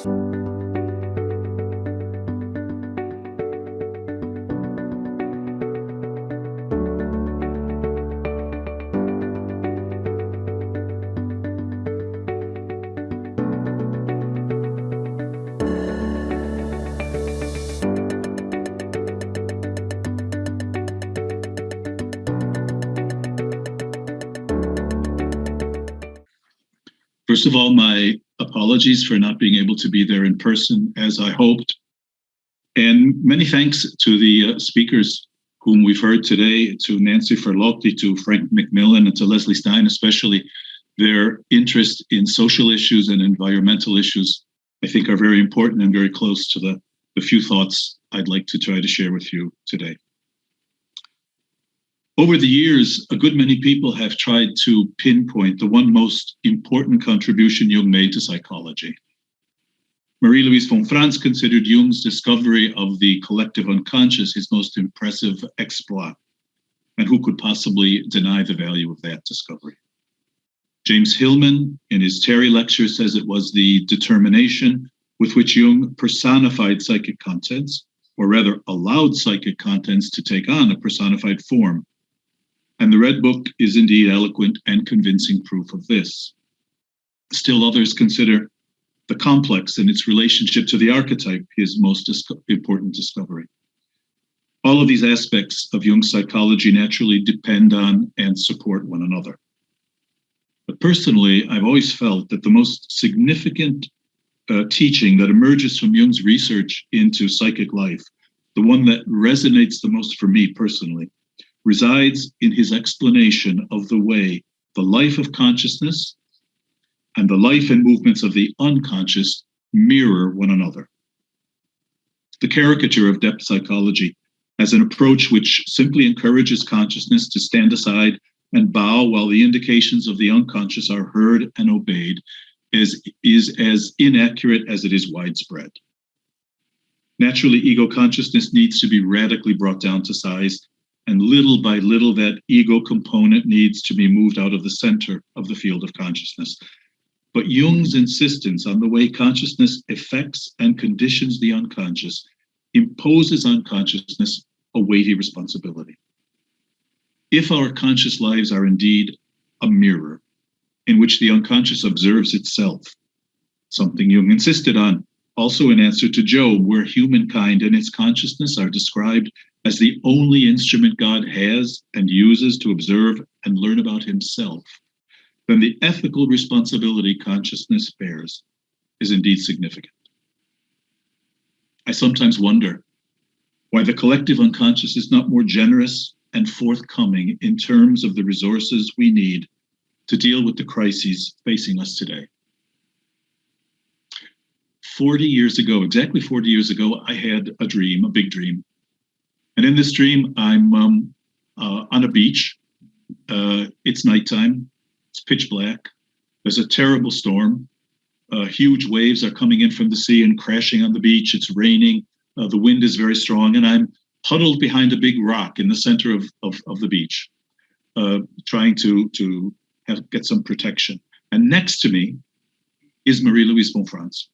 First of all, my apologies for not being able to be there in person as I hoped. And many thanks to the speakers whom we've heard today, to Nancy Ferlotti, to Frank McMillan, and to Leslie Stein especially. Their interest in social issues and environmental issues, I think, are very important and very close to the few thoughts I'd like to try to share with you today. Over the years, a good many people have tried to pinpoint the one most important contribution Jung made to psychology. Marie-Louise von Franz considered Jung's discovery of the collective unconscious his most impressive exploit, and who could possibly deny the value of that discovery? James Hillman, in his Terry lecture, says it was the determination with which Jung personified psychic contents, or rather allowed psychic contents to take on a personified form. And the Red Book is indeed eloquent and convincing proof of this. Still others consider the complex and its relationship to the archetype his most important discovery. All of these aspects of Jung's psychology naturally depend on and support one another. But personally, I've always felt that the most significant teaching that emerges from Jung's research into psychic life, the one that resonates the most for me personally, resides in his explanation of the way the life of consciousness and the life and movements of the unconscious mirror one another. The caricature of depth psychology as an approach which simply encourages consciousness to stand aside and bow while the indications of the unconscious are heard and obeyed is as inaccurate as it is widespread. Naturally, ego consciousness needs to be radically brought down to size, and little by little, that ego component needs to be moved out of the center of the field of consciousness. But Jung's insistence on the way consciousness affects and conditions the unconscious imposes on consciousness a weighty responsibility. If our conscious lives are indeed a mirror in which the unconscious observes itself, something Jung insisted on also in answer to Job, where humankind and its consciousness are described as the only instrument God has and uses to observe and learn about himself, then the ethical responsibility consciousness bears is indeed significant. I sometimes wonder why the collective unconscious is not more generous and forthcoming in terms of the resources we need to deal with the crises facing us today. 40 years ago, exactly 40 years ago, I had a dream, a big dream. And in this dream, I'm on a beach. It's nighttime. It's pitch black. There's a terrible storm. Huge waves are coming in from the sea and crashing on the beach. It's raining. The wind is very strong. And I'm huddled behind a big rock in the center of the beach, trying to get some protection. And next to me is Marie-Louise von Franz.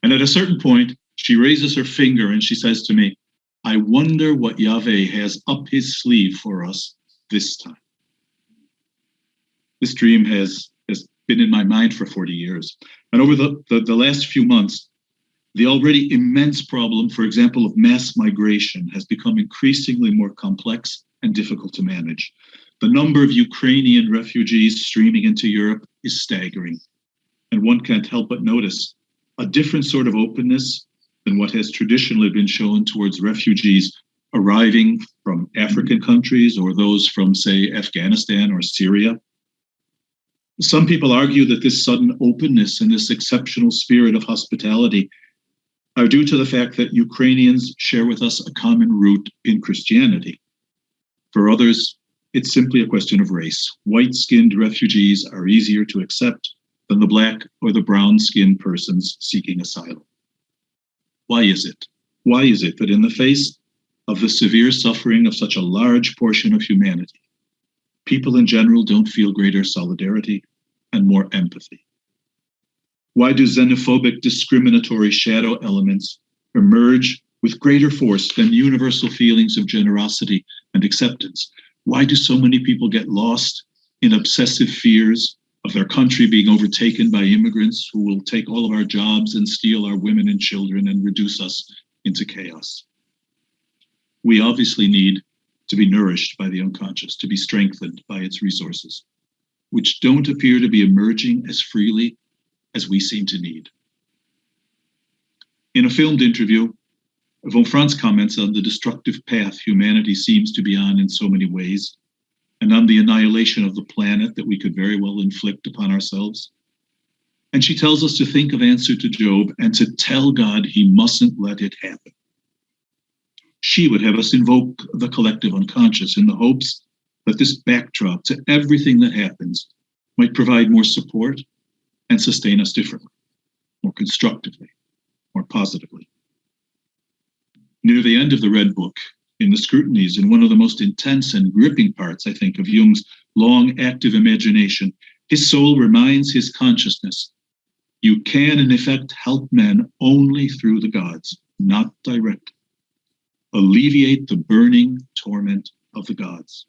And at a certain point, she raises her finger and she says to me, "I wonder what Yahweh has up his sleeve for us this time." This dream has been in my mind for 40 years. And over the last few months, the already immense problem, for example, of mass migration has become increasingly more complex and difficult to manage. The number of Ukrainian refugees streaming into Europe is staggering. And one can't help but notice a different sort of openness than what has traditionally been shown towards refugees arriving from African countries or those from, say, Afghanistan or Syria. Some people argue that this sudden openness and this exceptional spirit of hospitality are due to the fact that Ukrainians share with us a common root in Christianity. For others, it's simply a question of race. White-skinned refugees are easier to accept than the black or the brown-skinned persons seeking asylum. Why is it? Why is it that in the face of the severe suffering of such a large portion of humanity, people in general don't feel greater solidarity and more empathy? Why do xenophobic, discriminatory shadow elements emerge with greater force than universal feelings of generosity and acceptance? Why do so many people get lost in obsessive fears of their country being overtaken by immigrants who will take all of our jobs and steal our women and children and reduce us into chaos? We obviously need to be nourished by the unconscious, to be strengthened by its resources, which don't appear to be emerging as freely as we seem to need. In a filmed interview, von Franz comments on the destructive path humanity seems to be on in so many ways, and on the annihilation of the planet that we could very well inflict upon ourselves. And she tells us to think of answer to Job and to tell God he mustn't let it happen. She would have us invoke the collective unconscious in the hopes that this backdrop to everything that happens might provide more support and sustain us differently, more constructively, more positively. Near the end of the Red Book, in the scrutinies, in one of the most intense and gripping parts, I think, of Jung's long active imagination, his soul reminds his consciousness, you can in effect help men only through the gods, not directly. Alleviate the burning torment of the gods.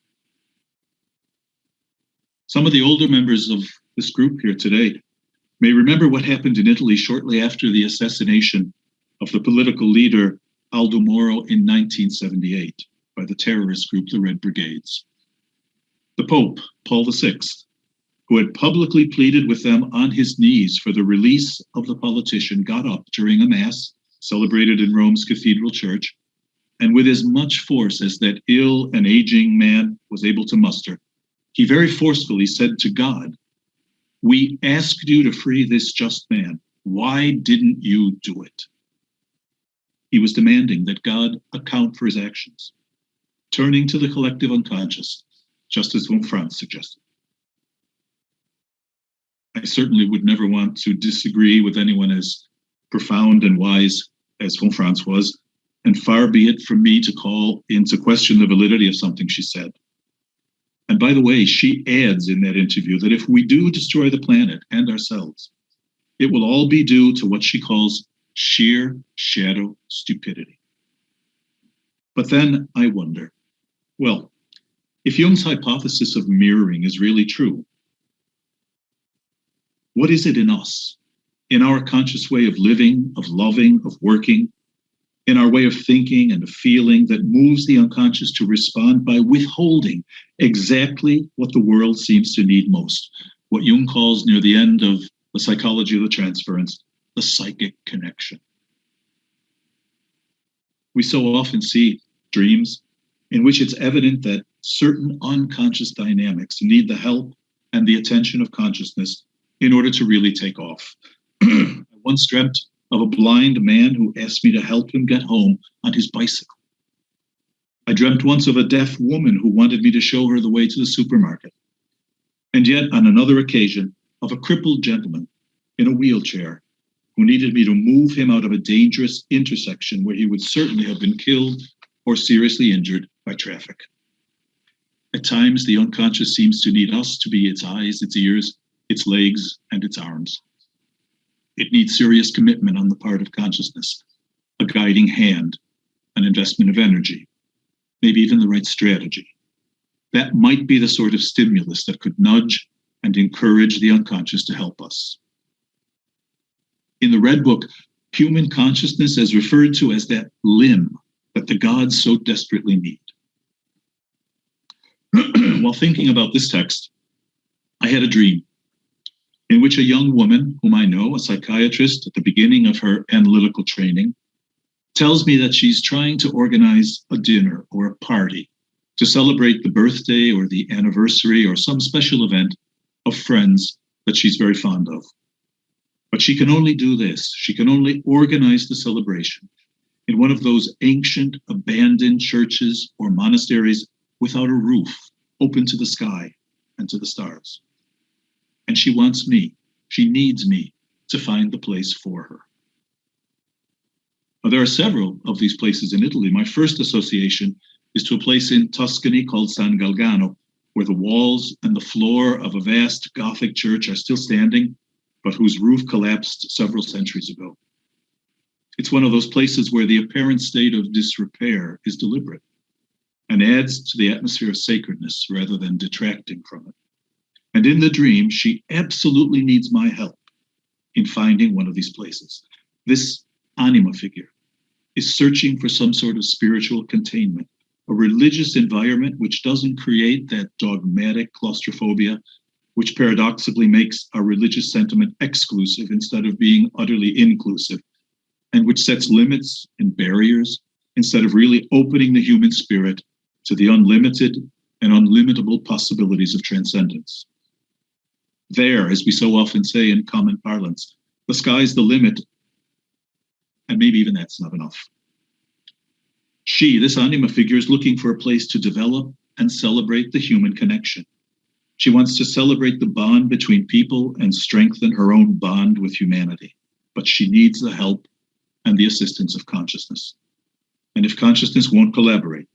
Some of the older members of this group here today may remember what happened in Italy shortly after the assassination of the political leader Aldo Moro in 1978 by the terrorist group the Red Brigades. The Pope, Paul VI, who had publicly pleaded with them on his knees for the release of the politician, got up during a mass celebrated in Rome's Cathedral Church, and with as much force as that ill and aging man was able to muster, he very forcefully said to God, "We asked you to free this just man. Why didn't you do it?" He was demanding that God account for his actions, turning to the collective unconscious, just as von Franz suggested. I certainly would never want to disagree with anyone as profound and wise as von Franz was, and far be it from me to call into question the validity of something she said. And by the way, she adds in that interview that if we do destroy the planet and ourselves, it will all be due to what she calls sheer shadow stupidity. But then I wonder, well, if Jung's hypothesis of mirroring is really true, what is it in us, in our conscious way of living, of loving, of working, in our way of thinking and of feeling that moves the unconscious to respond by withholding exactly what the world seems to need most, what Jung calls near the end of The Psychology of the Transference, the psychic connection. We so often see dreams in which it's evident that certain unconscious dynamics need the help and the attention of consciousness in order to really take off. I once dreamt of a blind man who asked me to help him get home on his bicycle. I dreamt once of a deaf woman who wanted me to show her the way to the supermarket. And yet, on another occasion, of a crippled gentleman in a wheelchair who needed me to move him out of a dangerous intersection where he would certainly have been killed or seriously injured by traffic. At times, the unconscious seems to need us to be its eyes, its ears, its legs, and its arms. It needs serious commitment on the part of consciousness, a guiding hand, an investment of energy, maybe even the right strategy. That might be the sort of stimulus that could nudge and encourage the unconscious to help us. In the Red Book, human consciousness is referred to as that limb that the gods so desperately need. While thinking about this text, I had a dream in which a young woman, whom I know, a psychiatrist at the beginning of her analytical training, tells me that she's trying to organize a dinner or a party to celebrate the birthday or the anniversary or some special event of friends that she's very fond of. But she can only do this. She can only organize the celebration in one of those ancient abandoned churches or monasteries without a roof, open to the sky and to the stars. And she wants me, she needs me to find the place for her. Now, there are several of these places in Italy. My first association is to a place in Tuscany called San Galgano, where the walls and the floor of a vast Gothic church are still standing, but whose roof collapsed several centuries ago. It's one of those places where the apparent state of disrepair is deliberate and adds to the atmosphere of sacredness rather than detracting from it. And in the dream, she absolutely needs my help in finding one of these places. This anima figure is searching for some sort of spiritual containment, a religious environment which doesn't create that dogmatic claustrophobia, which paradoxically makes our religious sentiment exclusive instead of being utterly inclusive, and which sets limits and barriers instead of really opening the human spirit to the unlimited and unlimitable possibilities of transcendence. There, as we so often say in common parlance, the sky's the limit, and maybe even that's not enough. She, this anima figure, is looking for a place to develop and celebrate the human connection. She wants to celebrate the bond between people and strengthen her own bond with humanity, but she needs the help and the assistance of consciousness. And if consciousness won't collaborate,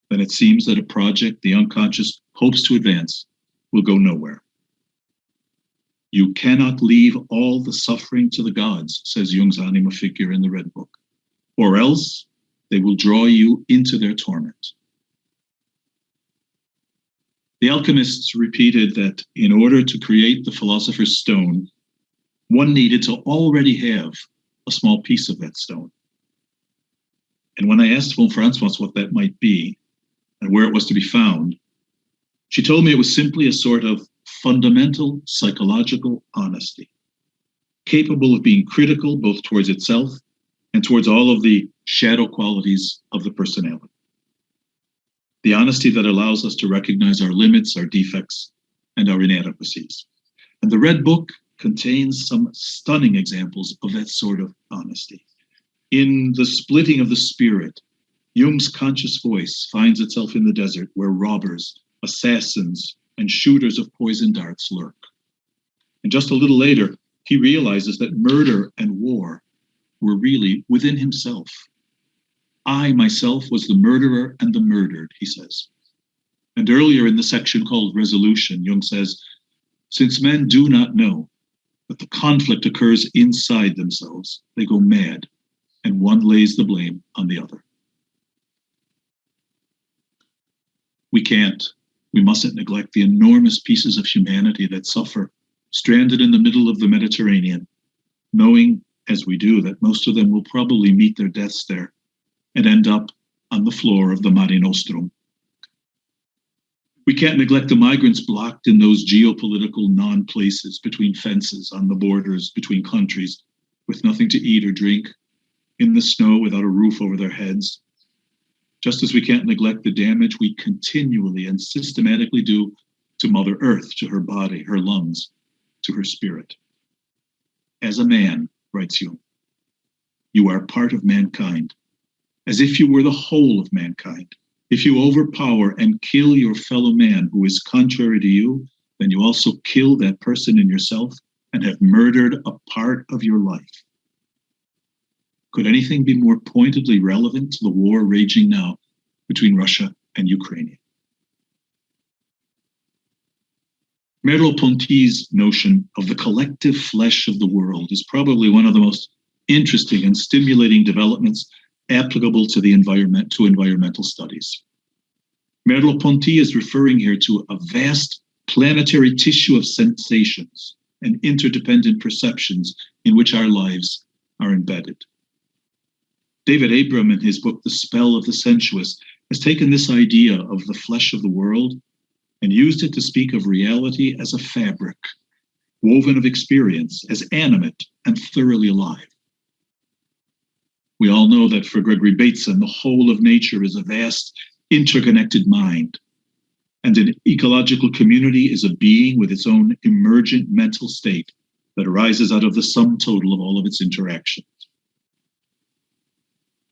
then it seems that a project the unconscious hopes to advance will go nowhere. You cannot leave all the suffering to the gods, says Jung's anima figure in the Red Book, or else they will draw you into their torment. The alchemists repeated that in order to create the philosopher's stone, one needed to already have a small piece of that stone. And when I asked von Franz what that might be and where it was to be found, she told me it was simply a sort of fundamental psychological honesty, capable of being critical both towards itself and towards all of the shadow qualities of the personality. The honesty that allows us to recognize our limits, our defects, and our inadequacies. And the Red Book contains some stunning examples of that sort of honesty. In The Splitting of the Spirit, Jung's conscious voice finds itself in the desert where robbers, assassins, and shooters of poison darts lurk. And just a little later, he realizes that murder and war were really within himself. I, myself, was the murderer and the murdered, he says. And earlier in the section called Resolution, Jung says, since men do not know that the conflict occurs inside themselves, they go mad, and one lays the blame on the other. We mustn't neglect the enormous pieces of humanity that suffer, stranded in the middle of the Mediterranean, knowing, as we do, that most of them will probably meet their deaths there and end up on the floor of the Mare Nostrum. We can't neglect the migrants blocked in those geopolitical non-places between fences, on the borders, between countries, with nothing to eat or drink, in the snow without a roof over their heads. Just as we can't neglect the damage we continually and systematically do to Mother Earth, to her body, her lungs, to her spirit. As a man, writes Jung, you are part of mankind, as if you were the whole of mankind. If you overpower and kill your fellow man who is contrary to you, then you also kill that person in yourself and have murdered a part of your life. Could anything be more pointedly relevant to the war raging now between Russia and Ukraine? Merleau-Ponty's notion of the collective flesh of the world is probably one of the most interesting and stimulating developments applicable to environmental studies. Merleau-Ponty is referring here to a vast planetary tissue of sensations and interdependent perceptions in which our lives are embedded. David Abram, in his book, The Spell of the Sensuous, has taken this idea of the flesh of the world and used it to speak of reality as a fabric, woven of experience, as animate and thoroughly alive. We all know that for Gregory Bateson, the whole of nature is a vast, interconnected mind, and an ecological community is a being with its own emergent mental state that arises out of the sum total of all of its interactions.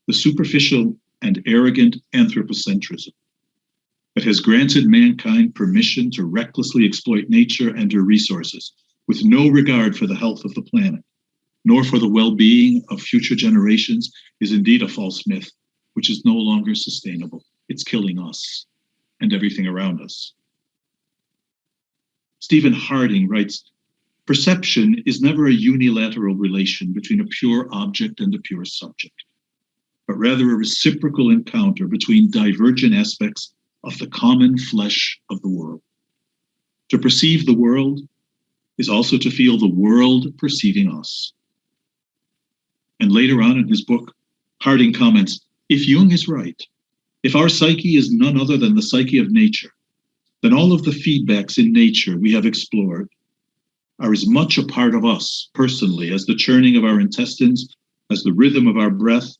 The superficial and arrogant anthropocentrism that has granted mankind permission to recklessly exploit nature and her resources with no regard for the health of the planet, nor for the well-being of future generations, is indeed a false myth, which is no longer sustainable. It's killing us and everything around us. Stephen Harding writes, Perception is never a unilateral relation between a pure object and a pure subject, but rather a reciprocal encounter between divergent aspects of the common flesh of the world. To perceive the world is also to feel the world perceiving us. And later on in his book, Harding comments, if Jung is right, if our psyche is none other than the psyche of nature, then all of the feedbacks in nature we have explored are as much a part of us personally as the churning of our intestines, as the rhythm of our breath,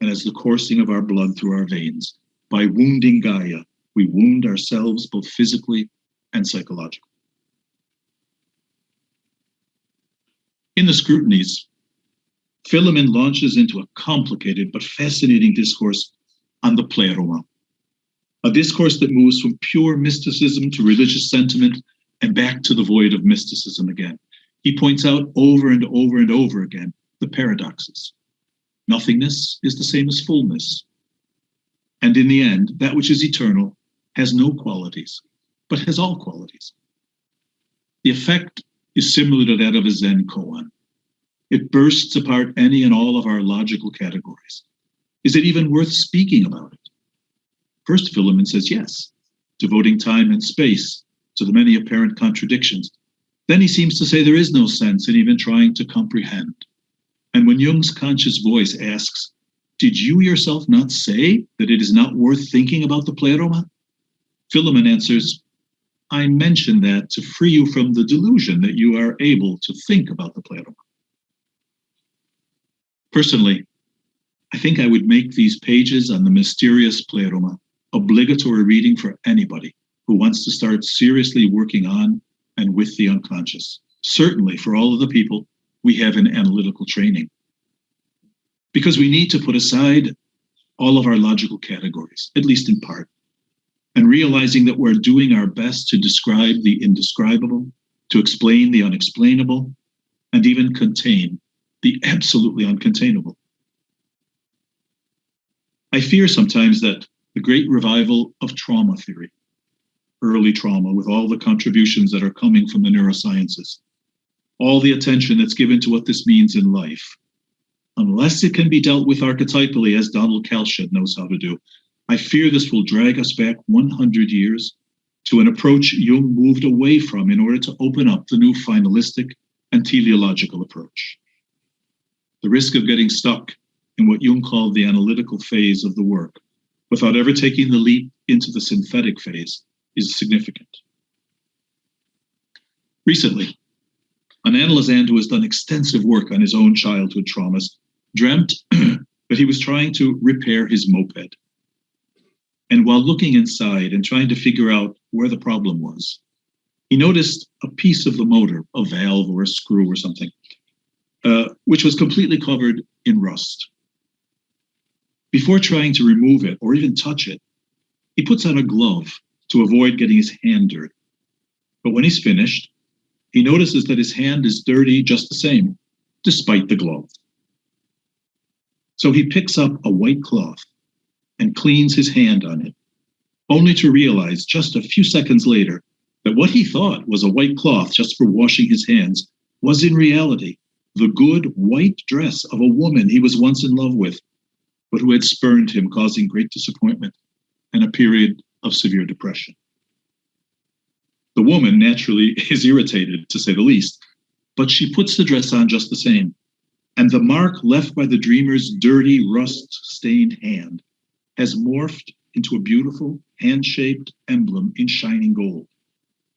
and as the coursing of our blood through our veins. By wounding Gaia, we wound ourselves both physically and psychologically. In the scrutinies, Philemon launches into a complicated but fascinating discourse on the pleroma, a discourse that moves from pure mysticism to religious sentiment and back to the void of mysticism again. He points out over and over and over again the paradoxes. Nothingness is the same as fullness. And in the end, that which is eternal has no qualities, but has all qualities. The effect is similar to that of a Zen koan. It bursts apart any and all of our logical categories. Is it even worth speaking about it? First, Philemon says yes, devoting time and space to the many apparent contradictions. Then he seems to say there is no sense in even trying to comprehend. And when Jung's conscious voice asks, did you yourself not say that it is not worth thinking about the pleroma? Philemon answers, I mentioned that to free you from the delusion that you are able to think about the pleroma. Personally, I think I would make these pages on the mysterious pleroma obligatory reading for anybody who wants to start seriously working on and with the unconscious. Certainly for all of the people we have in analytical training. Because we need to put aside all of our logical categories, at least in part, and realizing that we're doing our best to describe the indescribable, to explain the unexplainable, and even contain the absolutely uncontainable. I fear sometimes that the great revival of trauma theory, early trauma with all the contributions that are coming from the neurosciences, all the attention that's given to what this means in life, unless it can be dealt with archetypally as Donald Kalsched knows how to do, I fear this will drag us back 100 years to an approach Jung moved away from in order to open up the new finalistic and teleological approach. The risk of getting stuck in what Jung called the analytical phase of the work without ever taking the leap into the synthetic phase is significant. Recently, an analysand who has done extensive work on his own childhood traumas dreamt that he was trying to repair his moped. And while looking inside and trying to figure out where the problem was, he noticed a piece of the motor, a valve or a screw or something, which was completely covered in rust. Before trying to remove it or even touch it, he puts on a glove to avoid getting his hand dirty. But when he's finished, he notices that his hand is dirty just the same, despite the glove. So he picks up a white cloth and cleans his hand on it, only to realize just a few seconds later that what he thought was a white cloth just for washing his hands was in reality the good white dress of a woman he was once in love with, but who had spurned him, causing great disappointment and a period of severe depression. The woman naturally is irritated, to say the least, but she puts the dress on just the same, and the mark left by the dreamer's dirty, rust-stained hand has morphed into a beautiful, hand-shaped emblem in shining gold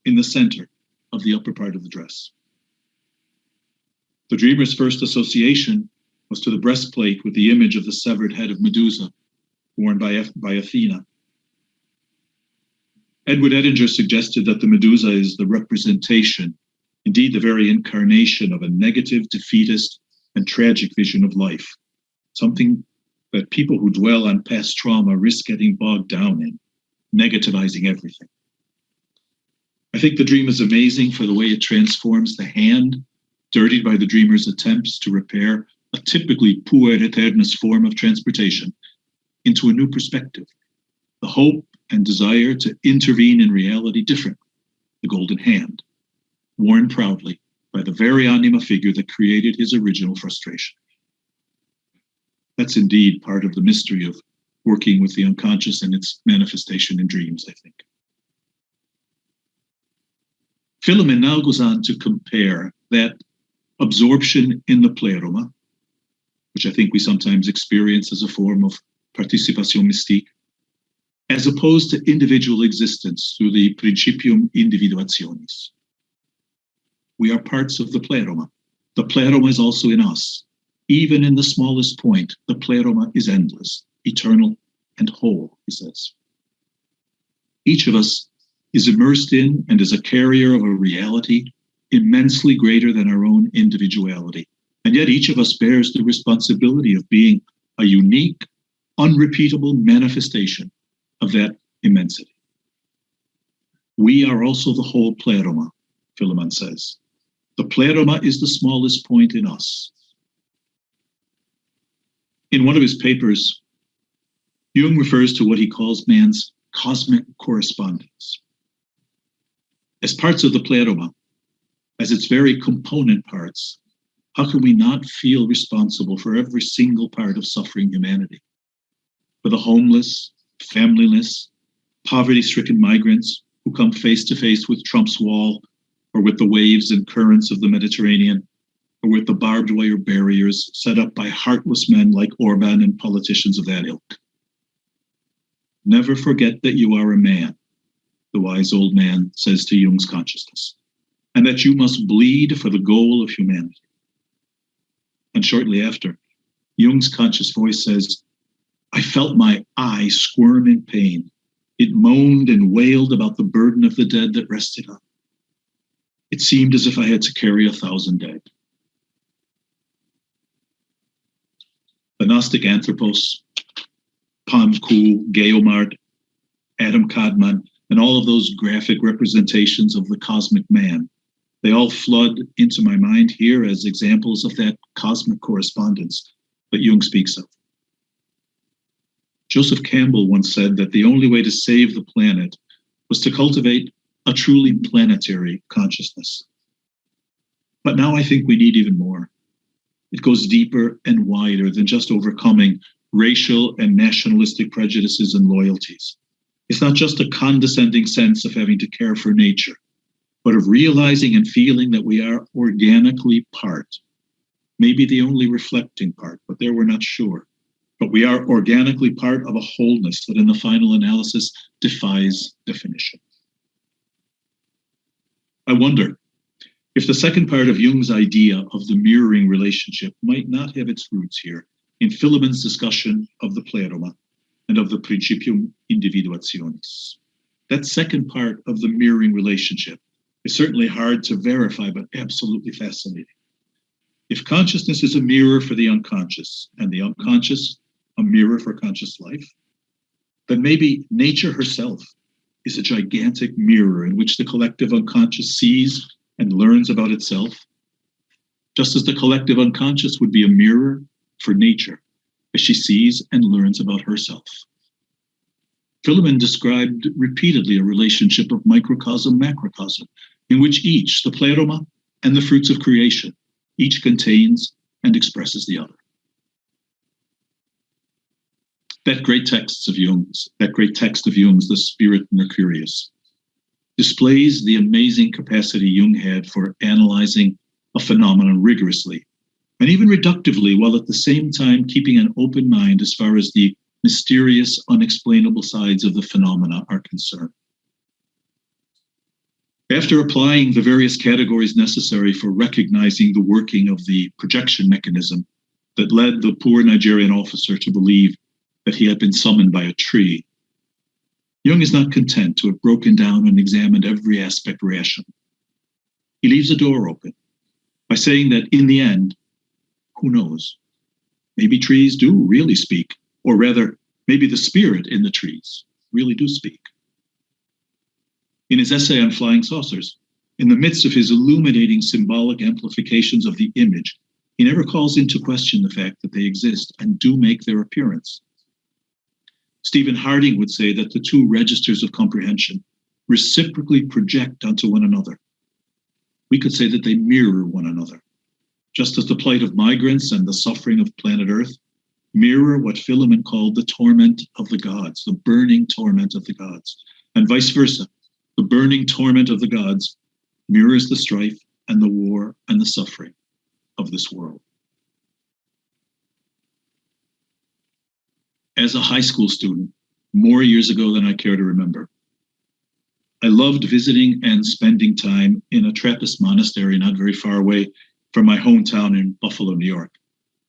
in the center of the upper part of the dress. The dreamer's first association was to the breastplate with the image of the severed head of Medusa, worn by Athena. Edward Edinger suggested that the Medusa is the representation, indeed the very incarnation of a negative, defeatist, and tragic vision of life, something that people who dwell on past trauma risk getting bogged down in, negativizing everything. I think the dream is amazing for the way it transforms the hand, dirtied by the dreamer's attempts to repair a typically puer aeternus form of transportation, into a new perspective, the hope and desire to intervene in reality differently, the golden hand, worn proudly by the very anima figure that created his original frustration. That's indeed part of the mystery of working with the unconscious and its manifestation in dreams, I think. Philemon now goes on to compare that absorption in the pleroma, which I think we sometimes experience as a form of participation mystique, as opposed to individual existence through the principium individuationis. We are parts of the pleroma. The pleroma is also in us. Even in the smallest point, the pleroma is endless, eternal, and whole, he says. Each of us is immersed in and is a carrier of a reality immensely greater than our own individuality. And yet each of us bears the responsibility of being a unique, unrepeatable manifestation of that immensity. We are also the whole pleroma, Philemon says. The pleroma is the smallest point in us. In one of his papers, Jung refers to what he calls man's cosmic correspondence. As parts of the pleroma, as its very component parts, how can we not feel responsible for every single part of suffering humanity? For the homeless, familyless, poverty-stricken migrants who come face to face with Trump's wall, or with the waves and currents of the Mediterranean, or with the barbed wire barriers set up by heartless men like Orban and politicians of that ilk. Never forget that you are a man, the wise old man says to Jung's consciousness, and that you must bleed for the goal of humanity. And shortly after, Jung's conscious voice says, I felt my eye squirm in pain. It moaned and wailed about the burden of the dead that rested on. It seemed as if I had to carry 1,000 dead. The Gnostic Anthropos, Panku, Geomard, Adam Kadmon, and all of those graphic representations of the cosmic man, they all flood into my mind here as examples of that cosmic correspondence that Jung speaks of. Joseph Campbell once said that the only way to save the planet was to cultivate a truly planetary consciousness. But now I think we need even more. It goes deeper and wider than just overcoming racial and nationalistic prejudices and loyalties. It's not just a condescending sense of having to care for nature, but of realizing and feeling that we are organically part. Maybe the only reflecting part, but there we're not sure. But we are organically part of a wholeness that in the final analysis defies definition. I wonder if the second part of Jung's idea of the mirroring relationship might not have its roots here in Philemon's discussion of the pleroma and of the principium individuationis. That second part of the mirroring relationship is certainly hard to verify, but absolutely fascinating. If consciousness is a mirror for the unconscious, and the unconscious a mirror for conscious life, then maybe nature herself is a gigantic mirror in which the collective unconscious sees and learns about itself, just as the collective unconscious would be a mirror for nature as she sees and learns about herself. Philemon described repeatedly a relationship of microcosm-macrocosm, in which each, the pleroma and the fruits of creation, each contains and expresses the other. That great text of Jung's, The Spirit Mercurius, displays the amazing capacity Jung had for analyzing a phenomenon rigorously, and even reductively, while at the same time keeping an open mind as far as the mysterious, unexplainable sides of the phenomena are concerned. After applying the various categories necessary for recognizing the working of the projection mechanism that led the poor Nigerian officer to believe that he had been summoned by a tree, Jung is not content to have broken down and examined every aspect rationally. He leaves a door open by saying that in the end, who knows? Maybe trees do really speak, or rather, maybe the spirit in the trees really do speak. In his essay on flying saucers, in the midst of his illuminating symbolic amplifications of the image, he never calls into question the fact that they exist and do make their appearance. Stephen Harding would say that the two registers of comprehension reciprocally project onto one another. We could say that they mirror one another, just as the plight of migrants and the suffering of planet Earth mirror what Philemon called the torment of the gods, the burning torment of the gods, and vice versa. The burning torment of the gods mirrors the strife and the war and the suffering of this world. As a high school student, more years ago than I care to remember, I loved visiting and spending time in a Trappist monastery not very far away from my hometown in Buffalo, New York.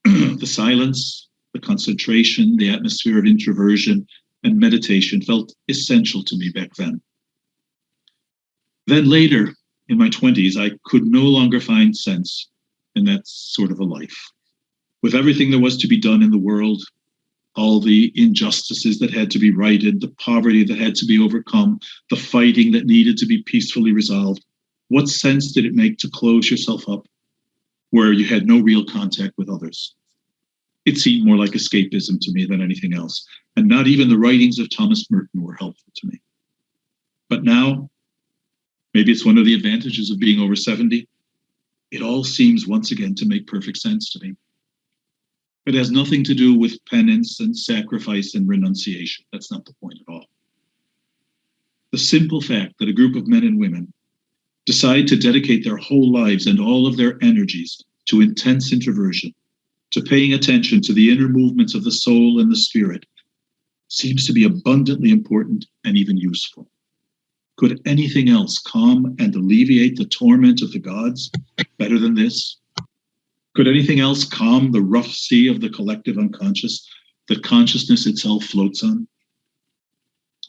The silence, the concentration, the atmosphere of introversion and meditation felt essential to me back then. Then later, in my 20s, I could no longer find sense in that sort of a life. With everything there was to be done in the world, all the injustices that had to be righted, the poverty that had to be overcome, the fighting that needed to be peacefully resolved, what sense did it make to close yourself up where you had no real contact with others? It seemed more like escapism to me than anything else, and not even the writings of Thomas Merton were helpful to me. But now, maybe it's one of the advantages of being over 70, it all seems once again to make perfect sense to me. It has nothing to do with penance and sacrifice and renunciation. That's not the point at all. The simple fact that a group of men and women decide to dedicate their whole lives and all of their energies to intense introversion, to paying attention to the inner movements of the soul and the spirit, seems to be abundantly important and even useful. Could anything else calm and alleviate the torment of the gods better than this? Could anything else calm the rough sea of the collective unconscious that consciousness itself floats on?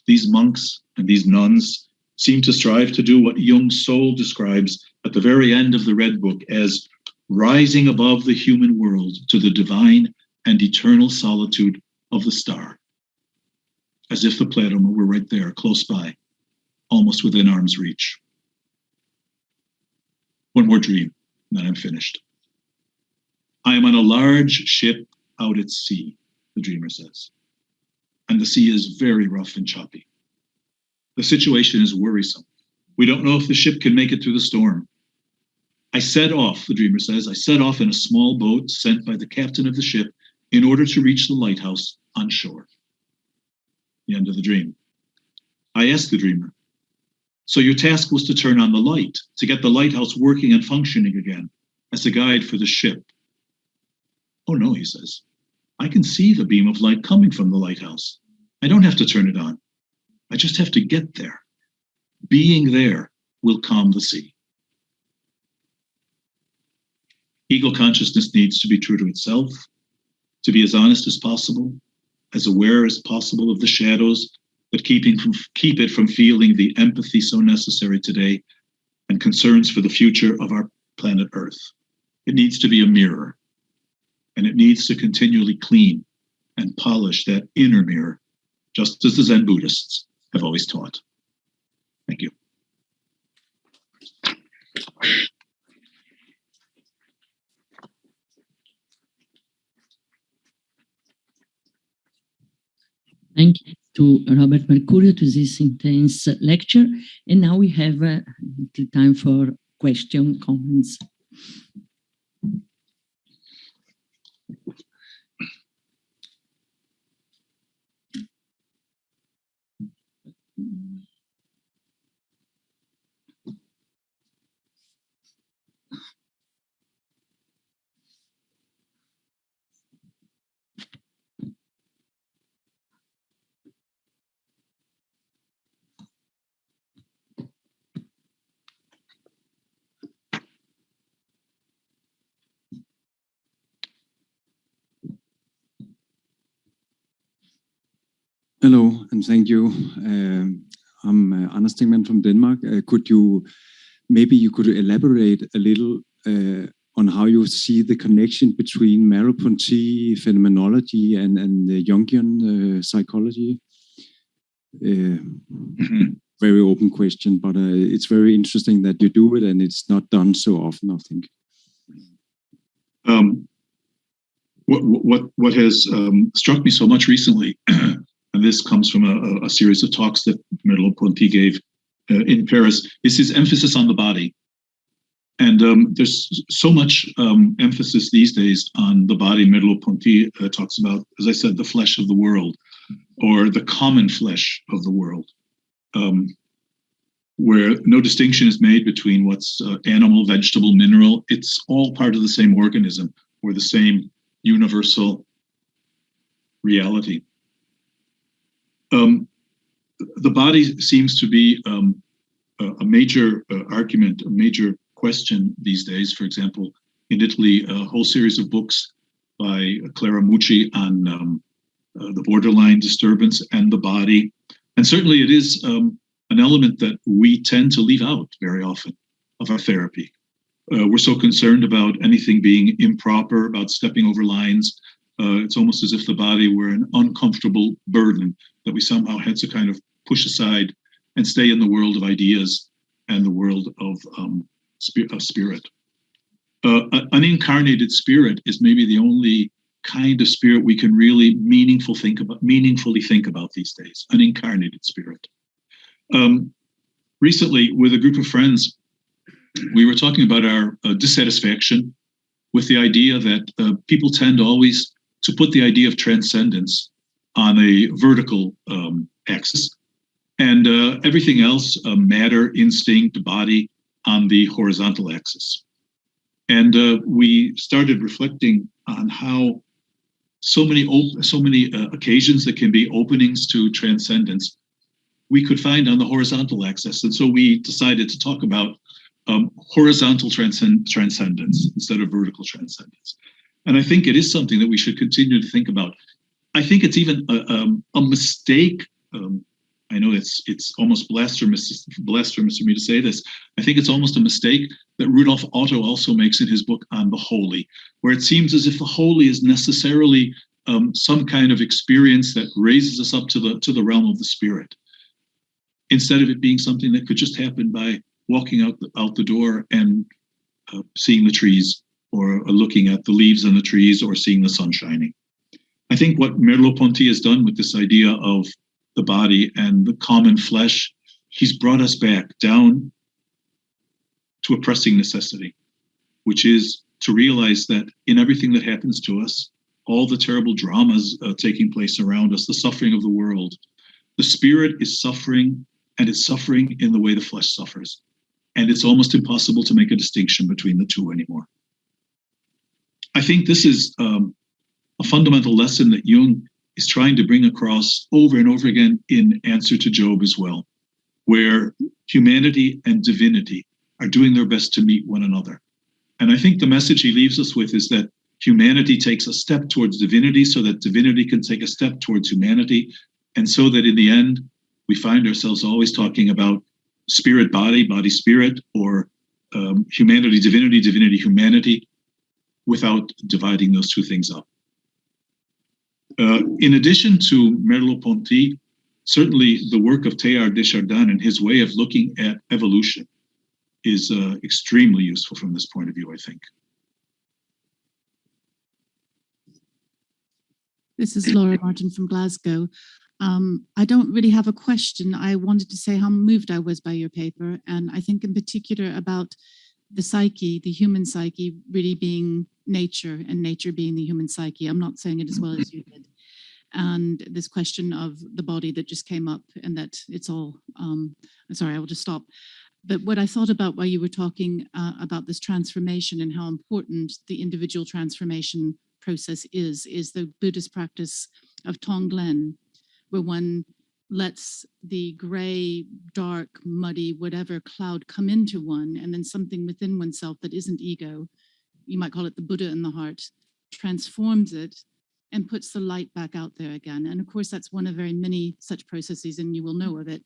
These monks and these nuns seem to strive to do what Jung's soul describes at the very end of the Red Book as rising above the human world to the divine and eternal solitude of the star, as if the Pleroma were right there, close by, almost within arm's reach. One more dream, and then I'm finished. I am on a large ship out at sea, the dreamer says, and the sea is very rough and choppy. The situation is worrisome. We don't know if the ship can make it through the storm. I set off, the dreamer says, I set off in a small boat sent by the captain of the ship in order to reach the lighthouse on shore. The end of the dream. I asked the dreamer, so your task was to turn on the light, to get the lighthouse working and functioning again as a guide for the ship. Oh no, he says, I can see the beam of light coming from the lighthouse. I don't have to turn it on. I just have to get there. Being there will calm the sea. Ego consciousness needs to be true to itself, to be as honest as possible, as aware as possible of the shadows that keep it from feeling the empathy so necessary today and concerns for the future of our planet Earth. It needs to be a mirror, and it needs to continually clean and polish that inner mirror, just as the Zen Buddhists have always taught. Thank you. Thank you to Robert Mercurio to this intense lecture. And now we have time for questions, comments. Hello, and thank you. I'm Anders Tingman from Denmark. Maybe you could elaborate a little on how you see the connection between Merleau-Ponty phenomenology and the Jungian psychology? Very open question, but it's very interesting that you do it, and it's not done so often, I think. What has struck me so much recently, and this comes from a series of talks that Merleau-Ponty gave in Paris, is his emphasis on the body. And there's so much emphasis these days on the body. Merleau-Ponty talks about, as I said, the flesh of the world, or the common flesh of the world, where no distinction is made between what's animal, vegetable, mineral. It's all part of the same organism, or the same universal reality. The body seems to be a major argument, a major question these days. For example, in Italy, a whole series of books by Clara Mucci on the borderline disturbance and the body. And certainly it is an element that we tend to leave out very often of our therapy. We're so concerned about anything being improper, about stepping over lines. It's almost as if the body were an uncomfortable burden that we somehow had to kind of push aside and stay in the world of ideas and the world of spirit. An incarnated spirit is maybe the only kind of spirit we can really meaningfully think about these days. An incarnated spirit. Recently, with a group of friends, we were talking about our dissatisfaction with the idea that people tend always to put the idea of transcendence on a vertical axis, and everything else, matter, instinct, body, on the horizontal axis. And we started reflecting on how so many occasions that can be openings to transcendence we could find on the horizontal axis. And so we decided to talk about horizontal transcendence instead of vertical transcendence. And I think it is something that we should continue to think about. I think it's even a mistake. I know it's almost blasphemous for me to say this. I think it's almost a mistake that Rudolf Otto also makes in his book on the holy, where it seems as if the holy is necessarily some kind of experience that raises us up to the realm of the spirit, instead of it being something that could just happen by walking out the door and seeing the trees, or looking at the leaves on the trees, or seeing the sun shining. I think what Merleau-Ponty has done with this idea of the body and the common flesh, he's brought us back down to a pressing necessity, which is to realize that in everything that happens to us, all the terrible dramas taking place around us, the suffering of the world, the spirit is suffering, and it's suffering in the way the flesh suffers. And it's almost impossible to make a distinction between the two anymore. I think this is a fundamental lesson that Jung is trying to bring across over and over again in Answer to Job as well, where humanity and divinity are doing their best to meet one another. And I think the message he leaves us with is that humanity takes a step towards divinity so that divinity can take a step towards humanity, and so that in the end, we find ourselves always talking about spirit, body, body, spirit, or humanity, divinity, divinity, humanity, without dividing those two things up. In addition to Merleau-Ponty, certainly the work of Teilhard de Chardin and his way of looking at evolution is extremely useful from this point of view, I think. This is Laura Martin from Glasgow. I don't really have a question. I wanted to say how moved I was by your paper, and I think in particular about the psyche, the human psyche, really being nature and nature being the human psyche. I'm not saying it as well as you did. And this question of the body that just came up, and that it's all, sorry, I will just stop. But what I thought about while you were talking about this transformation and how important the individual transformation process is the Buddhist practice of Tonglen, where one lets the gray, dark, muddy, whatever cloud come into one, and then something within oneself that isn't ego, you might call it the Buddha in the heart, transforms it and puts the light back out there again. And of course, that's one of very many such processes, and you will know of it.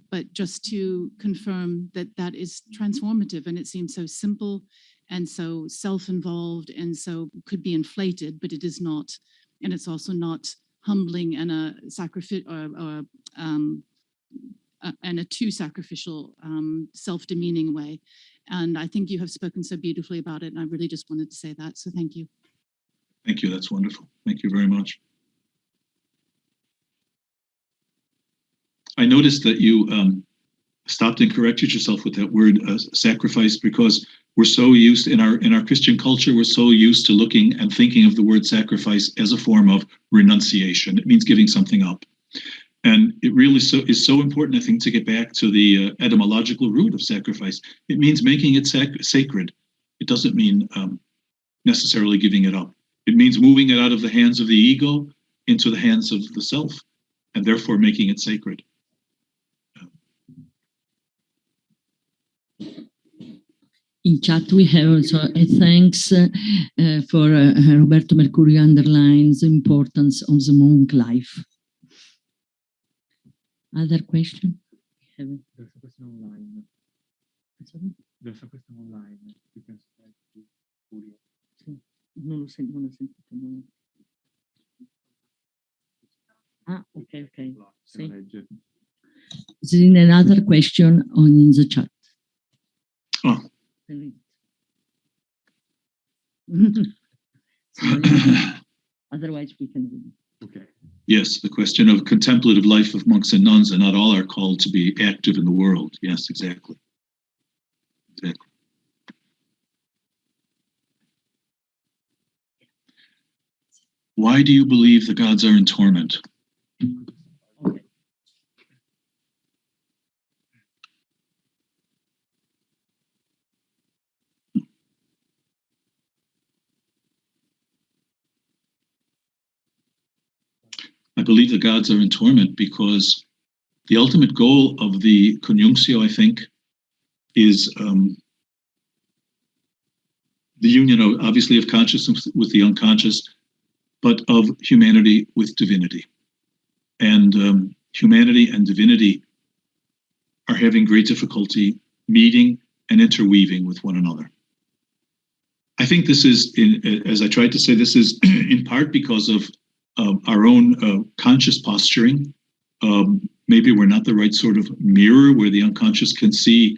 But just to confirm that that is transformative, and it seems so simple and so self-involved and so could be inflated, but it is not. And it's also not humbling and a too sacrificial, self-demeaning way. And I think you have spoken so beautifully about it, and I really just wanted to say that. So thank you. Thank you. That's wonderful. Thank you very much. I noticed that you stopped and corrected yourself with that word sacrifice, because we're so used in our Christian culture, we're so used to looking and thinking of the word sacrifice as a form of renunciation. It means giving something up. And it really is so important, I think, to get back to the etymological root of sacrifice. It means making it sacred. It doesn't mean necessarily giving it up. It means moving it out of the hands of the ego into the hands of the self, and therefore making it sacred. In chat, we have also a thanks for Roberto Mercurio underlines the importance of the monk life. Other question? There's a question online. Sorry? There's a question online. You can start with Mercurio. Sì. Non l'ho sentito. Ah, ok. Sì. There's another question in the chat. Oh. Otherwise, we can read it. Okay. Yes, the question of contemplative life of monks and nuns, and not all are called to be active in the world. Yes, exactly. Why do you believe the gods are in torment? Okay. I believe the gods are in torment because the ultimate goal of the conjunctio, I think, is the union, obviously, of consciousness with the unconscious, but of humanity with divinity. And humanity and divinity are having great difficulty meeting and interweaving with one another. I think this is, as I tried to say, this is in part because of our own conscious posturing. Maybe we're not the right sort of mirror where the unconscious can see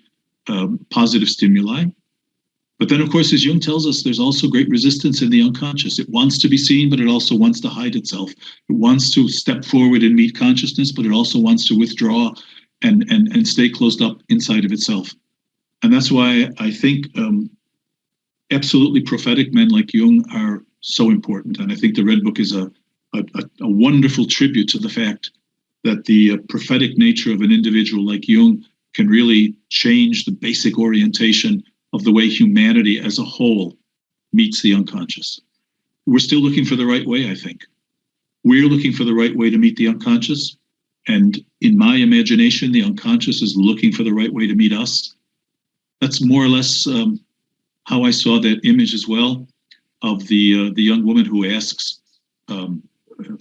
positive stimuli. But then, of course, as Jung tells us, there's also great resistance in the unconscious. It wants to be seen, but it also wants to hide itself. It wants to step forward and meet consciousness, but it also wants to withdraw and stay closed up inside of itself. And that's why I think absolutely prophetic men like Jung are so important. And I think the Red Book is a wonderful tribute to the fact that the prophetic nature of an individual like Jung can really change the basic orientation of the way humanity as a whole meets the unconscious. We're still looking for the right way, I think. We're looking for the right way to meet the unconscious. And in my imagination, the unconscious is looking for the right way to meet us. That's more or less how I saw that image as well of the young woman who asks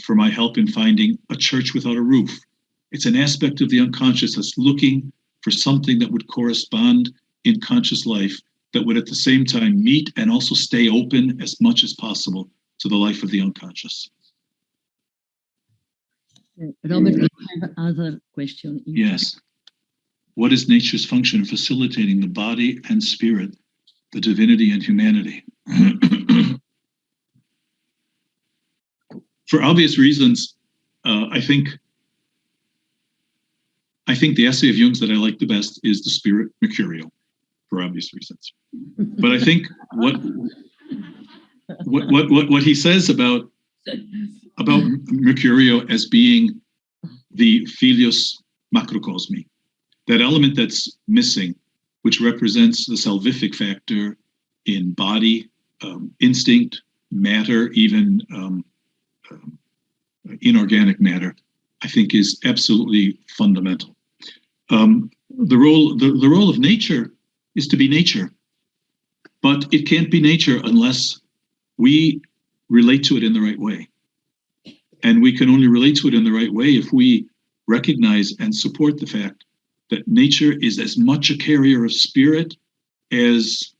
for my help in finding a church without a roof. It's an aspect of the unconscious that's looking for something that would correspond in conscious life that would at the same time meet and also stay open as much as possible to the life of the unconscious. Robert, do you have other question? Yes. What is nature's function in facilitating the body and spirit, the divinity and humanity? For obvious reasons, I think the essay of Jung's that I like the best is The Spirit, Mercurio, for obvious reasons. But I think what he says about Mercurio as being the filius macrocosmi, that element that's missing, which represents the salvific factor in body, instinct, matter, even inorganic matter, I think is absolutely fundamental. The role of nature is to be nature, but it can't be nature unless we relate to it in the right way. And we can only relate to it in the right way if we recognize and support the fact that nature is as much a carrier of spirit as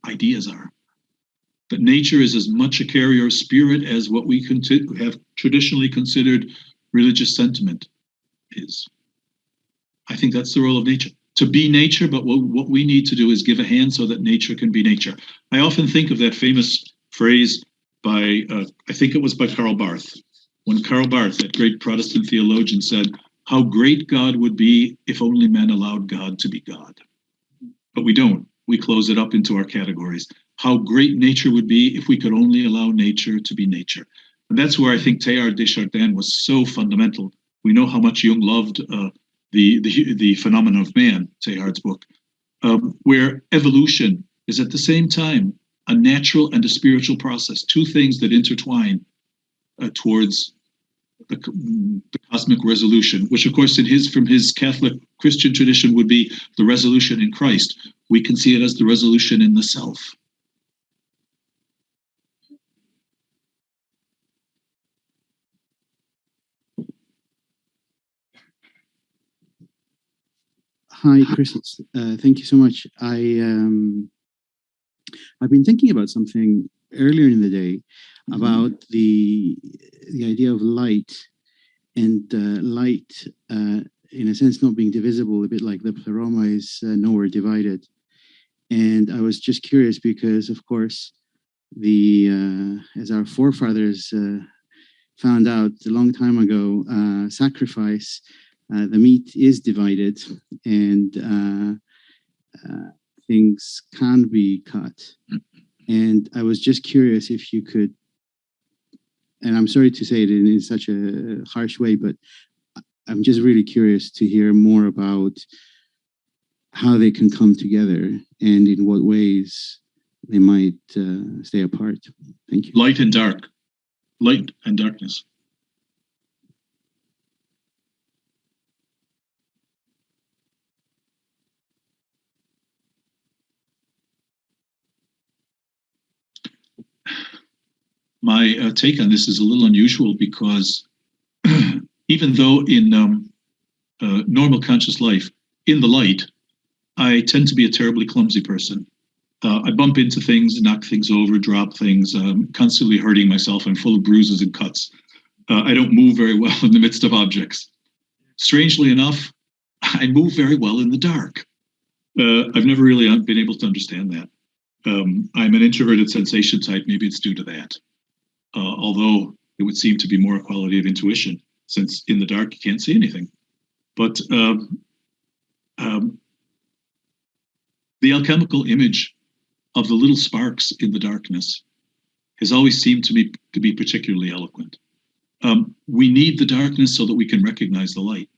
ideas are. That nature is as much a carrier of spirit as what we have traditionally considered religious sentiment is. I think that's the role of nature. To be nature, but what we need to do is give a hand so that nature can be nature. I often think of that famous phrase by, I think it was by Karl Barth, when Karl Barth, that great Protestant theologian, said, how great God would be if only men allowed God to be God. But we don't. We close it up into our categories. How great nature would be if we could only allow nature to be nature. And that's where I think Teilhard de Chardin was so fundamental. We know how much Jung loved the phenomenon of man, Teilhard's book, where evolution is at the same time a natural and a spiritual process, two things that intertwine towards the cosmic resolution, which of course from his Catholic Christian tradition would be the resolution in Christ. We can see it as the resolution in the self. Hi, Crises. Thank you so much. I've been thinking about something earlier in the day about the idea of light and light, in a sense, not being divisible, a bit like the pleroma is nowhere divided. And I was just curious because, of course, as our forefathers found out a long time ago, sacrifice, the meat is divided and things can be cut. And I was just curious if you could, and I'm sorry to say it in such a harsh way, but I'm just really curious to hear more about how they can come together and in what ways they might stay apart. Thank you. Light and dark, light and darkness. My take on this is a little unusual because even though in normal conscious life, in the light, I tend to be a terribly clumsy person. I bump into things, knock things over, drop things, constantly hurting myself. I'm full of bruises and cuts. I don't move very well in the midst of objects. Strangely enough, I move very well in the dark. I've never really been able to understand that. I'm an introverted sensation type. Maybe it's due to that. Although it would seem to be more a quality of intuition, since in the dark you can't see anything. But the alchemical image of the little sparks in the darkness has always seemed to me to be particularly eloquent. We need the darkness so that we can recognize the light.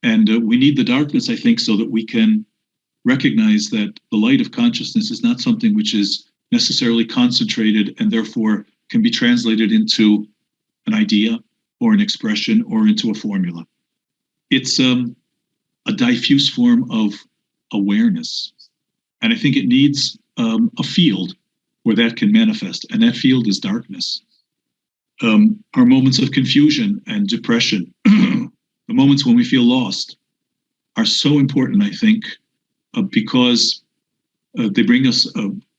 And we need the darkness, I think, so that we can recognize that the light of consciousness is not something which is necessarily concentrated and therefore can be translated into an idea or an expression or into a formula. It's a diffuse form of awareness. And I think it needs a field where that can manifest, and that field is darkness. Our moments of confusion and depression, the moments when we feel lost, are so important, I think, because they bring us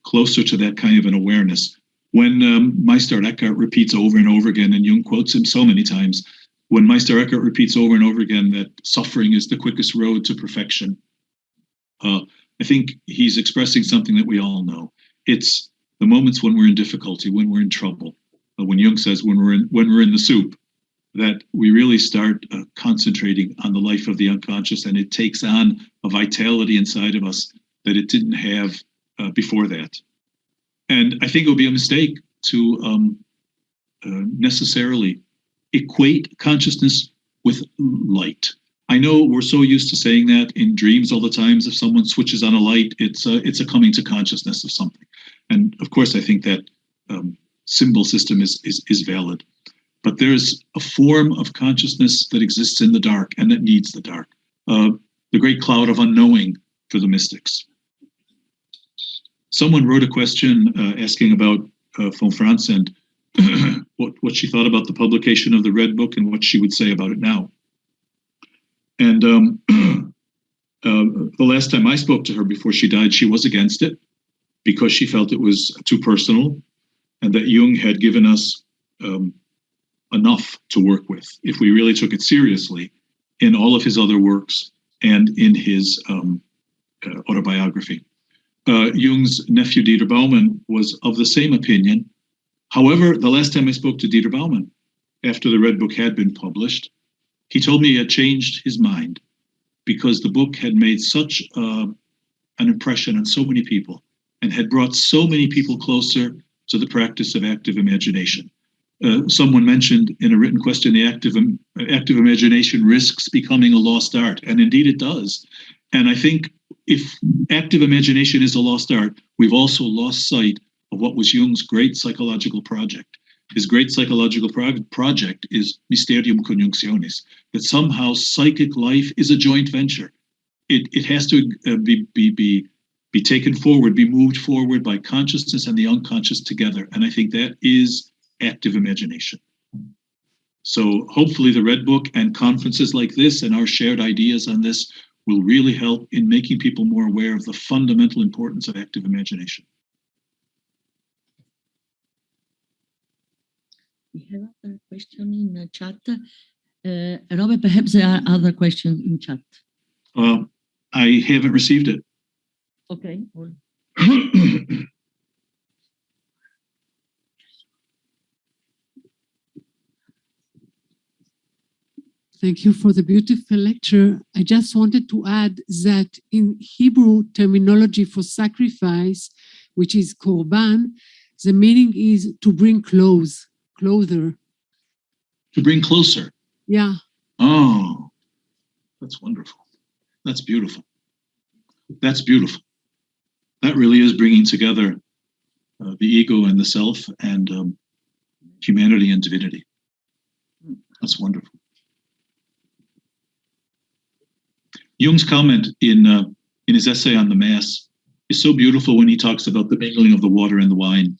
closer to that kind of an awareness. When Meister Eckhart repeats over and over again, and Jung quotes him so many times, when Meister Eckhart repeats over and over again that suffering is the quickest road to perfection, I think he's expressing something that we all know. It's the moments when we're in difficulty, when we're in trouble, when Jung says when we're in the soup, that we really start concentrating on the life of the unconscious, and it takes on a vitality inside of us that it didn't have before that. And I think it would be a mistake to necessarily equate consciousness with light. I know we're so used to saying that in dreams all the time. If someone switches on a light, it's a coming to consciousness of something. And of course, I think that symbol system is valid. But there's a form of consciousness that exists in the dark and that needs the dark. The great cloud of unknowing for the mystics. Someone wrote a question asking about von Franz and what she thought about the publication of the Red Book and what she would say about it now. And the last time I spoke to her before she died, she was against it because she felt it was too personal and that Jung had given us enough to work with if we really took it seriously in all of his other works and in his autobiography. Jung's nephew Dieter Baumann was of the same opinion. However, the last time I spoke to Dieter Baumann, after the Red Book had been published, he told me he had changed his mind because the book had made such an impression on so many people and had brought so many people closer to the practice of active imagination. Someone mentioned in a written question, the active imagination risks becoming a lost art, and indeed it does. And I think if active imagination is a lost art, we've also lost sight of what was Jung's great psychological project. His great psychological project is Mysterium Conjunctionis, that somehow psychic life is a joint venture. It has to be taken forward, be moved forward by consciousness and the unconscious together. And I think that is active imagination. So hopefully the Red Book and conferences like this and our shared ideas on this will really help in making people more aware of the fundamental importance of active imagination. We have other question in the chat. Robert, perhaps there are other questions in chat. I haven't received it. Okay. Thank you for the beautiful lecture. I just wanted to add that in Hebrew terminology for sacrifice, which is korban, the meaning is to bring clother. To bring closer. Yeah. Oh, that's wonderful. That's beautiful. That's beautiful. That really is bringing together the ego and the self and humanity and divinity. That's wonderful. Jung's comment in his essay on the Mass is so beautiful when he talks about the mingling of the water and the wine,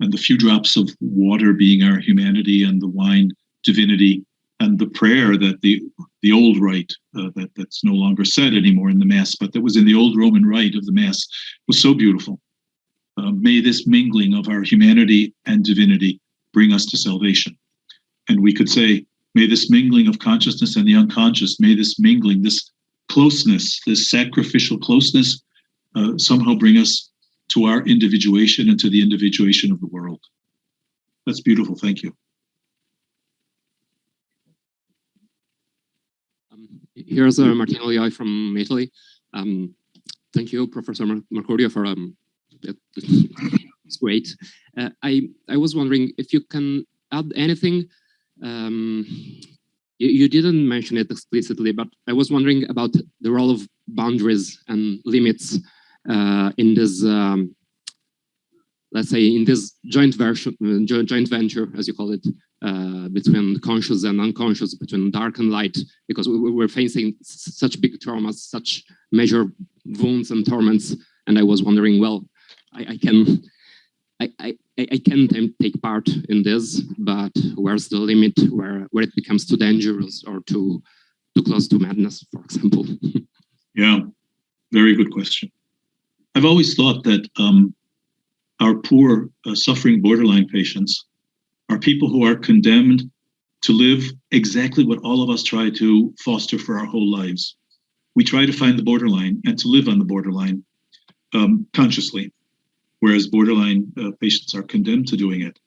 and the few drops of water being our humanity and the wine divinity, and the prayer that the old rite that's no longer said anymore in the Mass, but that was in the old Roman rite of the Mass, was so beautiful. May this mingling of our humanity and divinity bring us to salvation. And we could say, may this mingling of consciousness and the unconscious, may this mingling, this closeness, this sacrificial closeness, somehow bring us to our individuation and to the individuation of the world. That's beautiful. Thank you. Here's Martino Lioi from Italy. Thank you, Professor Mercurio, for it's great. I was wondering if you can add anything. You didn't mention it explicitly, but I was wondering about the role of boundaries and limits in this, let's say, in this joint venture, as you call it, between conscious and unconscious, between dark and light, because we're facing such big traumas, such major wounds and torments. And I was wondering, well, I can take part in this, but where's the limit where it becomes too dangerous or too close to madness, for example? Yeah, very good question. I've always thought that our poor, suffering borderline patients are people who are condemned to live exactly what all of us try to foster for our whole lives. We try to find the borderline and to live on the borderline consciously, whereas borderline patients are condemned to doing it.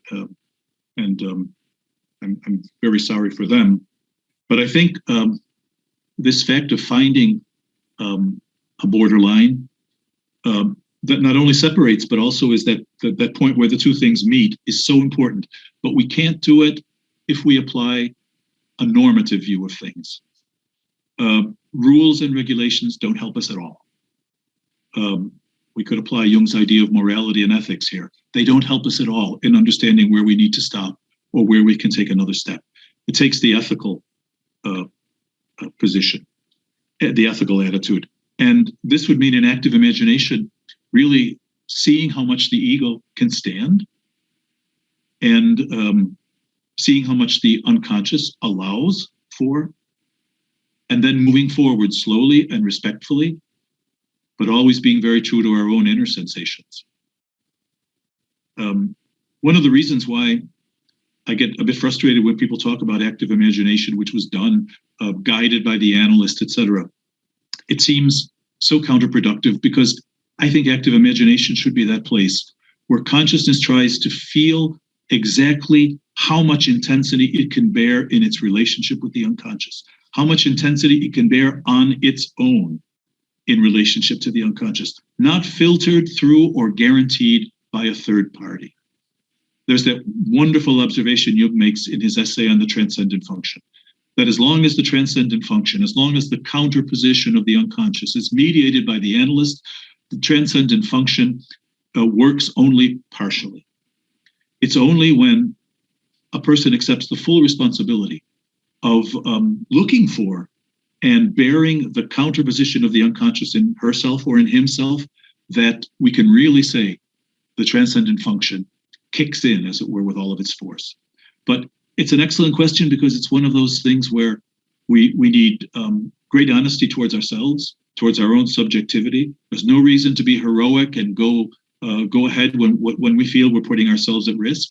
I'm very sorry for them. But I think this fact of finding a borderline that not only separates, but also is that point where the two things meet is so important. But we can't do it if we apply a normative view of things. Rules and regulations don't help us at all. We could apply Jung's idea of morality and ethics here. They don't help us at all in understanding where we need to stop or where we can take another step. It takes the ethical position, the ethical attitude. And this would mean an active imagination, really seeing how much the ego can stand and seeing how much the unconscious allows for, and then moving forward slowly and respectfully, but always being very true to our own inner sensations. One of the reasons why I get a bit frustrated when people talk about active imagination, which was done, guided by the analyst, etc., it seems so counterproductive, because I think active imagination should be that place where consciousness tries to feel exactly how much intensity it can bear in its relationship with the unconscious, how much intensity it can bear on its own in relationship to the unconscious, not filtered through or guaranteed by a third party. There's that wonderful observation Jung makes in his essay on the transcendent function, that as long as the transcendent function, as long as the counterposition of the unconscious is mediated by the analyst, the transcendent function works only partially. It's only when a person accepts the full responsibility of looking for and bearing the counterposition of the unconscious in herself or in himself that we can really say the transcendent function kicks in, as it were, with all of its force. But it's an excellent question because it's one of those things where we need great honesty towards ourselves, towards our own subjectivity. There's no reason to be heroic and go ahead when we feel we're putting ourselves at risk.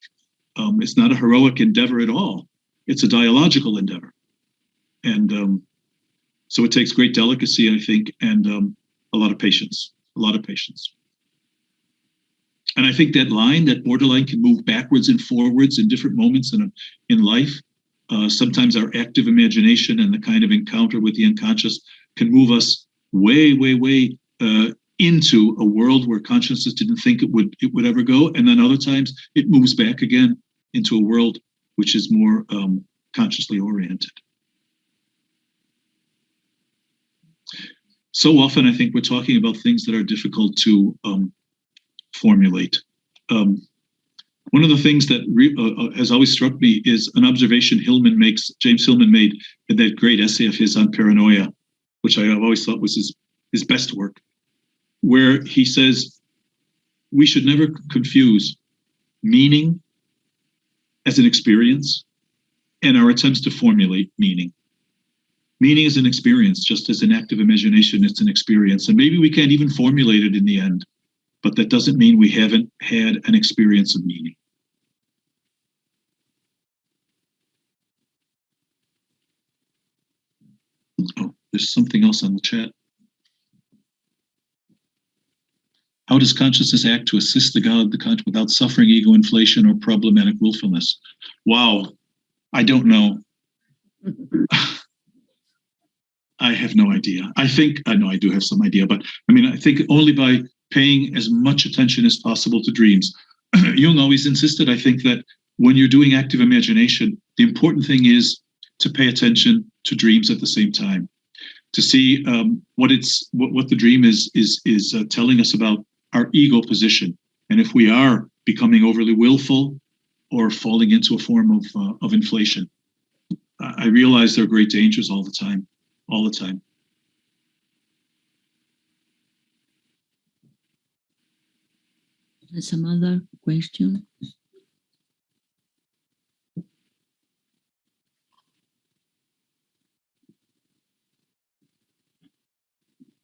It's not a heroic endeavor at all. It's a dialogical endeavor. And so it takes great delicacy, I think, and a lot of patience, And I think that line, that borderline, can move backwards and forwards in different moments in life. Sometimes our active imagination and the kind of encounter with the unconscious can move us way into a world where consciousness didn't think it would ever go. And then other times it moves back again into a world which is more consciously oriented. So often I think we're talking about things that are difficult to formulate. One of the things that has always struck me is an observation James Hillman made in that great essay of his on paranoia, which I always thought was his best work, where he says, we should never confuse meaning as an experience and our attempts to formulate meaning. Meaning is an experience, just as an active imagination, it's an experience. And maybe we can't even formulate it in the end, but that doesn't mean we haven't had an experience of meaning. Oh, there's something else on the chat. How does consciousness act to assist the God of the conscious without suffering ego inflation or problematic willfulness? Wow, I don't know. I have no idea. I know I do have some idea, but I think only by paying as much attention as possible to dreams. Jung always insisted, I think, that when you're doing active imagination, the important thing is to pay attention to dreams at the same time, to see what the dream is telling us about our ego position, and if we are becoming overly willful or falling into a form of inflation. I realize there are great dangers all the time. Some other question?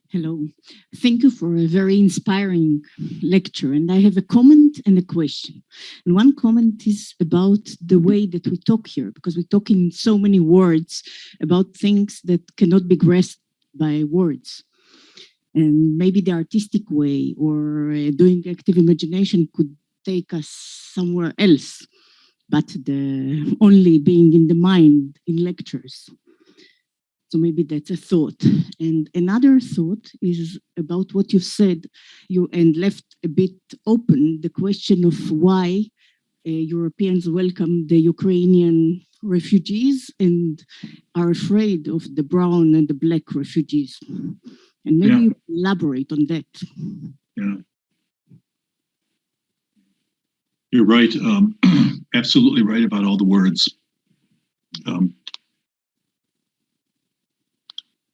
Hello. Thank you for a very inspiring lecture. And I have a comment and a question. And one comment is about the way that we talk here, because we talk in so many words about things that cannot be grasped by words. And maybe the artistic way or doing active imagination could take us somewhere else, but the only being in the mind in lectures. So maybe that's a thought. And another thought is about what you said, and left a bit open the question of why Europeans welcome the Ukrainian refugees and are afraid of the brown and the black refugees. And maybe you elaborate on that. Yeah. You're right. Absolutely right about all the words.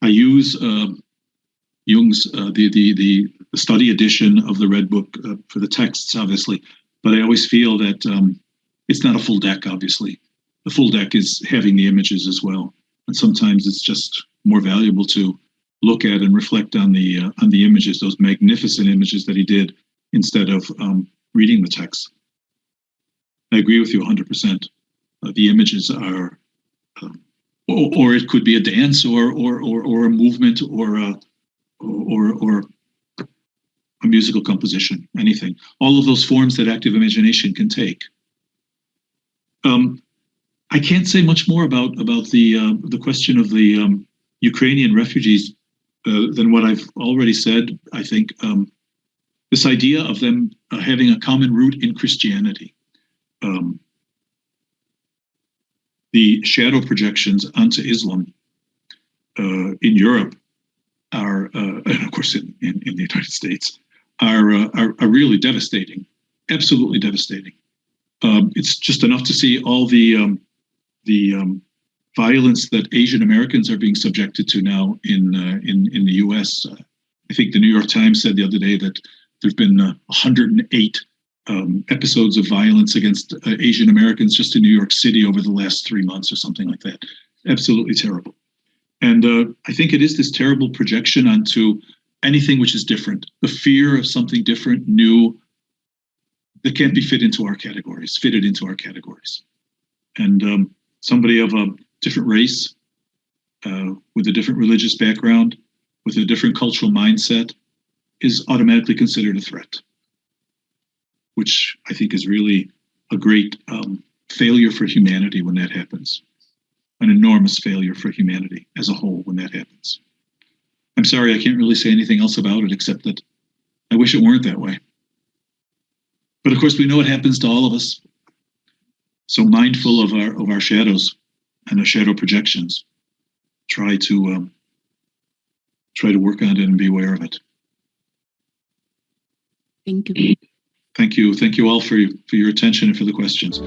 I use Jung's the study edition of the Red Book for the texts, obviously, but I always feel that it's not a full deck. Obviously, the full deck is having the images as well, and sometimes it's just more valuable to look at and reflect on the images, those magnificent images that he did, instead of reading the text. I agree with you 100%. The images are. Or it could be a dance, or a movement, or a musical composition. Anything. All of those forms that active imagination can take. I can't say much more about the question of the Ukrainian refugees than what I've already said. I think this idea of them having a common root in Christianity, the shadow projections onto Islam in Europe are, and of course in the United States, are really devastating, absolutely devastating. It's just enough to see all the violence that Asian Americans are being subjected to now in the U.S. I think the New York Times said the other day that there've been 108 episodes of violence against Asian Americans just in New York City over the last 3 months or something like that. Absolutely terrible. And I think it is this terrible projection onto anything which is different, the fear of something different, new, that can't be fitted into our categories. And somebody of a different race, with a different religious background, with a different cultural mindset, is automatically considered a threat, which I think is really a great failure for humanity when that happens. An enormous failure for humanity as a whole when that happens. I'm sorry, I can't really say anything else about it except that I wish it weren't that way. But of course, we know what happens to all of us. So mindful of our shadows and our shadow projections. Try to work on it and be aware of it. Thank you. Thank you all for your attention and for the questions.